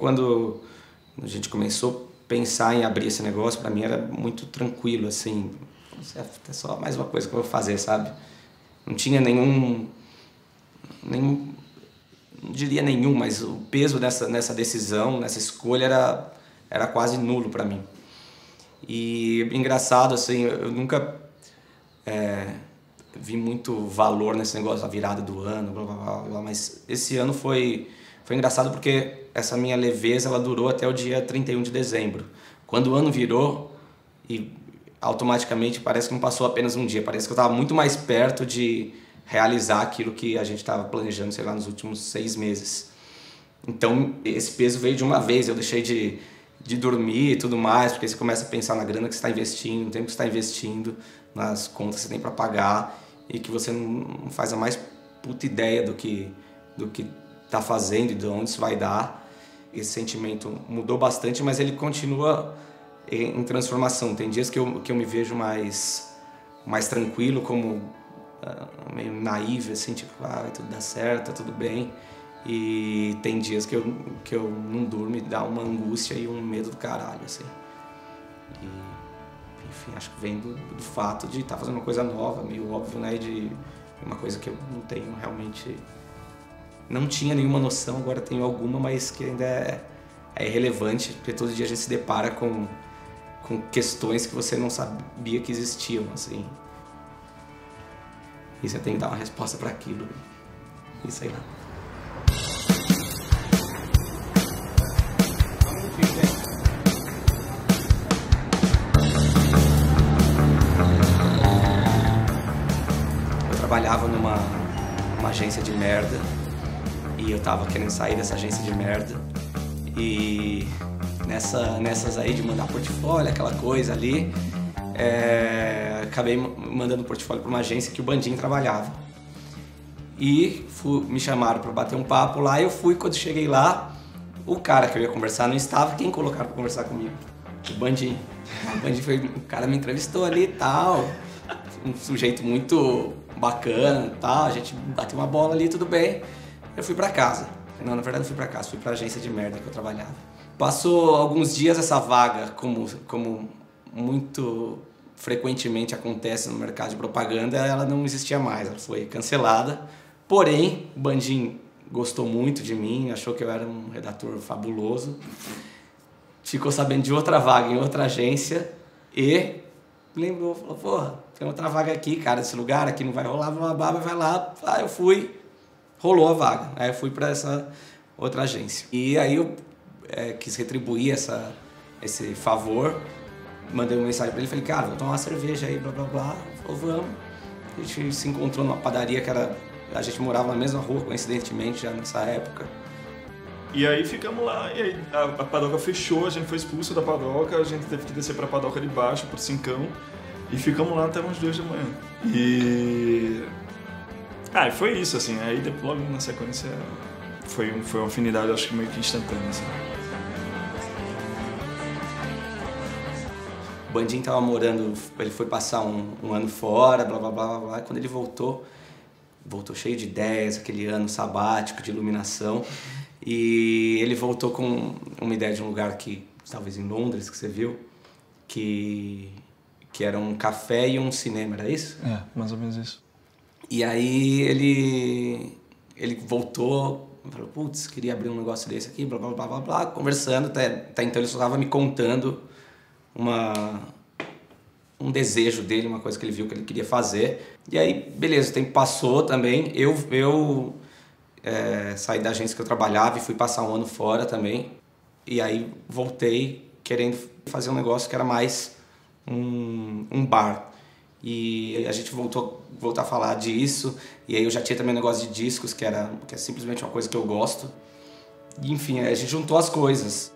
quando a gente começou a pensar em abrir esse negócio, para mim era muito tranquilo, assim, é só mais uma coisa que eu vou fazer, sabe? Não tinha nenhum, não diria nenhum, mas o peso nessa decisão, nessa escolha era quase nulo para mim. E engraçado, assim, eu nunca vi muito valor nesse negócio da virada do ano, blá, blá, blá, blá, mas esse ano foi engraçado porque essa minha leveza ela durou até o dia 31 de dezembro. Quando o ano virou, e automaticamente parece que não passou apenas um dia, parece que eu estava muito mais perto de realizar aquilo que a gente estava planejando, sei lá, nos últimos 6 meses. Então esse peso veio de uma vez, eu deixei de dormir e tudo mais, porque você começa a pensar na grana que você está investindo, no tempo que você está investindo, nas contas que você tem para pagar e que você não faz a mais puta ideia do que está fazendo e de onde isso vai dar. Esse sentimento mudou bastante, mas ele continua em transformação. Tem dias que eu me vejo mais tranquilo, como meio naive, assim, tipo, vai tudo dar certo, tá tudo bem. E tem dias que eu não durmo e dá uma angústia e um medo do caralho, assim. E, enfim, acho que vem do fato de estar fazendo uma coisa nova, meio óbvio, né? De uma coisa que eu não tenho realmente... Não tinha nenhuma noção, agora tenho alguma, mas que ainda é irrelevante, porque todo dia a gente se depara com questões que você não sabia que existiam, assim. E você tem que dar uma resposta para aquilo. E sei lá. Eu trabalhava numa agência de merda e eu tava querendo sair dessa agência de merda e nessas aí de mandar portfólio, aquela coisa ali, acabei mandando portfólio para uma agência que o Bandinho trabalhava e me chamaram para bater um papo lá. Eu fui, quando cheguei lá, o cara que eu ia conversar não estava. Quem colocaram para conversar comigo? O Bandinho. O Bandinho o cara me entrevistou ali e tal, um sujeito muito bacana e tal, a gente bateu uma bola ali, tudo bem. Eu fui pra casa. Não, na verdade não fui pra casa, fui pra agência de merda que eu trabalhava. Passou alguns dias, essa vaga, como muito frequentemente acontece no mercado de propaganda, ela não existia mais, ela foi cancelada. Porém, o Bandinho gostou muito de mim, achou que eu era um redator fabuloso. Ficou sabendo de outra vaga em outra agência e lembrou, falou, porra, tem outra vaga aqui, cara, esse lugar aqui não vai rolar, vai lá. Aí eu fui, rolou a vaga. Aí eu fui para essa outra agência. E aí eu quis retribuir esse favor, mandei uma mensagem para ele, falei, cara, vou tomar uma cerveja aí, blá, blá, blá. Ele falou, vamos. A gente se encontrou numa padaria que a gente morava na mesma rua, coincidentemente, já nessa época. E aí ficamos lá, e aí a padoca fechou, a gente foi expulso da padoca, a gente teve que descer pra padoca de baixo, pro Cincão, e ficamos lá até umas 2 da manhã. E foi isso, assim, aí logo na sequência foi uma afinidade, acho que meio que instantânea, assim. O Bandinho tava morando, ele foi passar um ano fora, blá, blá, blá, blá, blá. Quando ele voltou cheio de ideias, aquele ano sabático de iluminação. E ele voltou com uma ideia de um lugar que, talvez em Londres, que você viu, que era um café e um cinema, era isso? É, mais ou menos isso. E aí ele voltou, falou, putz, queria abrir um negócio desse aqui, blá, blá, blá, blá, blá, conversando, até então ele só estava me contando um desejo dele, uma coisa que ele viu que ele queria fazer. E aí, beleza, o tempo passou também, eu saí da agência que eu trabalhava e fui passar um ano fora também. E aí voltei querendo fazer um negócio que era mais um bar. E a gente voltou a falar disso. E aí eu já tinha também um negócio de discos, que é simplesmente uma coisa que eu gosto. E, enfim, a gente juntou as coisas.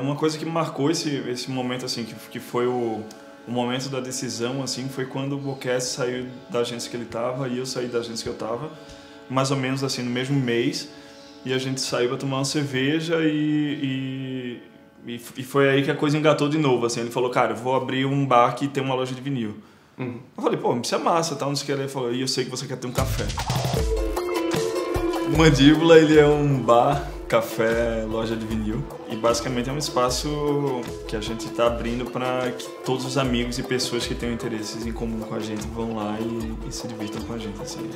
Uma coisa que me marcou esse momento, assim, que foi o momento da decisão, assim, foi quando o Bocast saiu da agência que ele estava e eu saí da agência que eu estava, mais ou menos assim no mesmo mês, e a gente saiu para tomar uma cerveja e foi aí que a coisa engatou de novo, assim. Ele falou, cara, eu vou abrir um bar que tem uma loja de vinil. Eu falei, pô, isso é massa, tal, não sei o que. Ele falou, e eu sei que você quer ter um café. O Mandíbula, ele é um bar, café, loja de vinil. E basicamente é um espaço que a gente está abrindo para que todos os amigos e pessoas que tenham interesses em comum com a gente vão lá e se divirtam com a gente. Assim,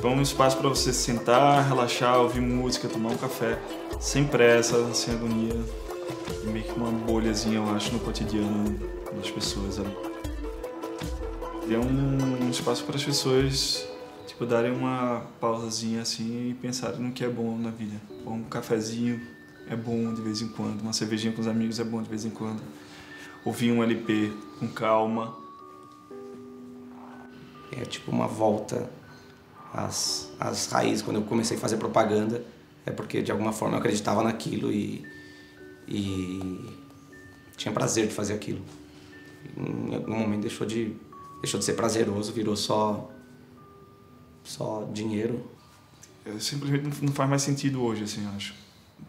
é um espaço para você sentar, relaxar, ouvir música, tomar um café, sem pressa, sem agonia. E meio que uma bolhazinha, eu acho, no cotidiano das pessoas. É um espaço para as pessoas tipo, darem uma pausazinha assim e pensarem no que é bom na vida. Um cafezinho é bom de vez em quando, uma cervejinha com os amigos é bom de vez em quando. Ouvir um LP com calma. É tipo uma volta às raízes. Quando eu comecei a fazer propaganda, é porque de alguma forma eu acreditava naquilo e tinha prazer de fazer aquilo. Em algum momento deixou de ser prazeroso, virou só dinheiro. Simplesmente não faz mais sentido hoje, assim, eu acho,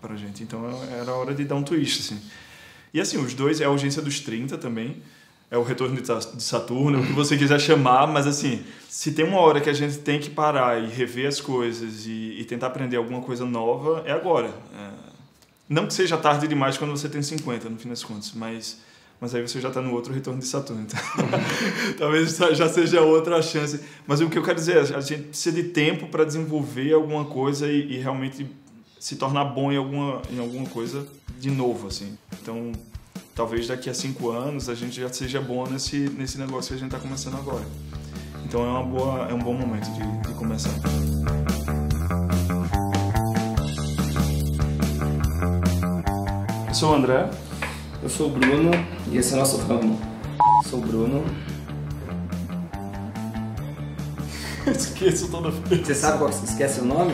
pra gente. Então era hora de dar um twist, assim. E assim, os dois é a Urgência dos 30 também, é o Retorno de Saturno, o que você quiser chamar, mas assim, se tem uma hora que a gente tem que parar e rever as coisas e tentar aprender alguma coisa nova, é agora. Não que seja tarde demais quando você tem 50, no fim das contas, mas aí você já está no outro Retorno de Saturno. Então, talvez já seja outra chance. Mas o que eu quero dizer é a gente precisa de tempo para desenvolver alguma coisa e realmente se tornar bom em alguma coisa de novo, assim. Então, talvez daqui a 5 anos a gente já seja bom nesse negócio que a gente está começando agora. Então é um bom momento de começar. Eu sou o André. Eu sou o Bruno e esse é o nosso ramo. Sou o Bruno. Esqueço toda vez. Você sabe qual que esquece o nome?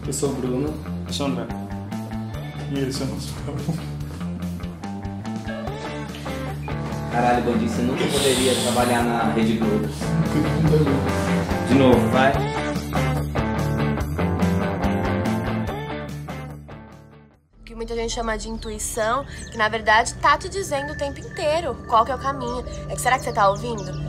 Eu sou o Bruno. Eu sou o André. E esse é o nosso ramo. Caralho, Bandinho, você nunca poderia trabalhar na Rede Globo. De novo, vai. Que muita gente chama de intuição, que na verdade tá te dizendo o tempo inteiro qual que é o caminho. Será que você tá ouvindo?